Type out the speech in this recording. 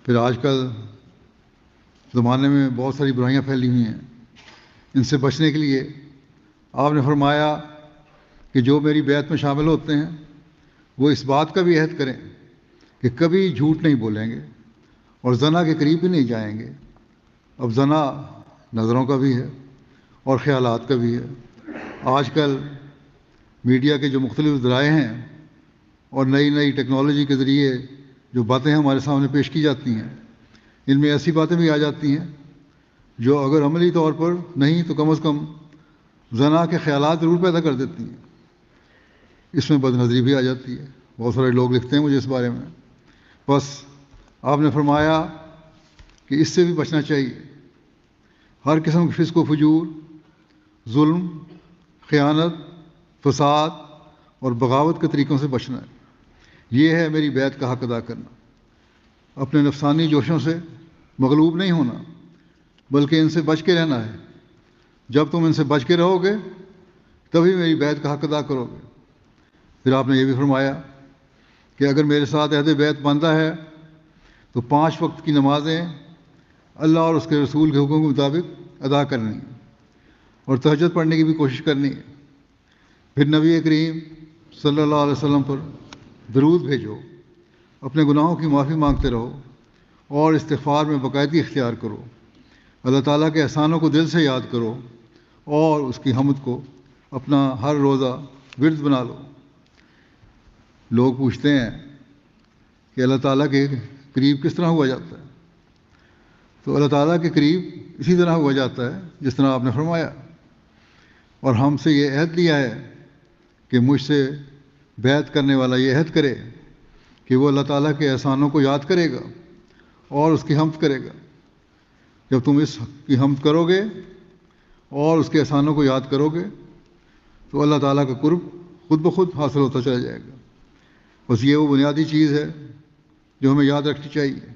پھر آج کل زمانے میں بہت ساری برائیاں پھیلی ہوئی ہیں، ان سے بچنے کے لیے آپ نے فرمایا کہ جو میری بیعت میں شامل ہوتے ہیں وہ اس بات کا بھی عہد کریں کہ کبھی جھوٹ نہیں بولیں گے اور زنا کے قریب بھی نہیں جائیں گے۔ اب زنا نظروں کا بھی ہے اور خیالات کا بھی ہے۔ آج کل میڈیا کے جو مختلف ذرائع ہیں اور نئی نئی ٹیکنالوجی کے ذریعے جو باتیں ہمارے سامنے پیش کی جاتی ہیں، ان میں ایسی باتیں بھی آ جاتی ہیں جو اگر عملی طور پر نہیں تو کم از کم زنا کے خیالات ضرور پیدا کر دیتی ہیں۔ اس میں بد نظری بھی آ جاتی ہے، بہت سارے لوگ لکھتے ہیں مجھے اس بارے میں۔ بس آپ نے فرمایا کہ اس سے بھی بچنا چاہیے، ہر قسم کے فسق و فجور، ظلم، خیانت، فساد اور بغاوت کے طریقوں سے بچنا ہے۔ یہ ہے میری بیعت کا حق ادا کرنا، اپنے نفسانی جوشوں سے مغلوب نہیں ہونا بلکہ ان سے بچ کے رہنا ہے۔ جب تم ان سے بچ کے رہو گے تبھی میری بیعت کا حق ادا کرو گے۔ پھر آپ نے یہ بھی فرمایا کہ اگر میرے ساتھ عہد بیعت باندھا ہے تو 5 وقت کی نمازیں اللہ اور اس کے رسول کے حکم کے مطابق ادا کرنی ہے اور تہجد پڑھنے کی بھی کوشش کرنی ہے۔ پھر نبی کریم صلی اللہ علیہ وسلم پر درود بھیجو، اپنے گناہوں کی معافی مانگتے رہو اور استغفار میں باقاعدگی اختیار کرو۔ اللہ تعالیٰ کے احسانوں کو دل سے یاد کرو اور اس کی حمد کو اپنا ہر روزہ ورد بنا لو۔ لوگ پوچھتے ہیں کہ اللہ تعالیٰ کے قریب کس طرح ہوا جاتا ہے؟ تو اللہ تعالیٰ کے قریب اسی طرح ہوا جاتا ہے جس طرح آپ نے فرمایا، اور ہم سے یہ عہد لیا ہے کہ مجھ سے بیعت کرنے والا یہ عہد کرے کہ وہ اللہ تعالیٰ کے احسانوں کو یاد کرے گا اور اس کی حمد کرے گا۔ جب تم اس کی حمد کرو گے اور اس کے احسانوں کو یاد کرو گے تو اللہ تعالیٰ کا قرب خود بخود حاصل ہوتا چلا جائے گا۔ بس یہ وہ بنیادی چیز ہے جو ہمیں یاد رکھنی چاہیے۔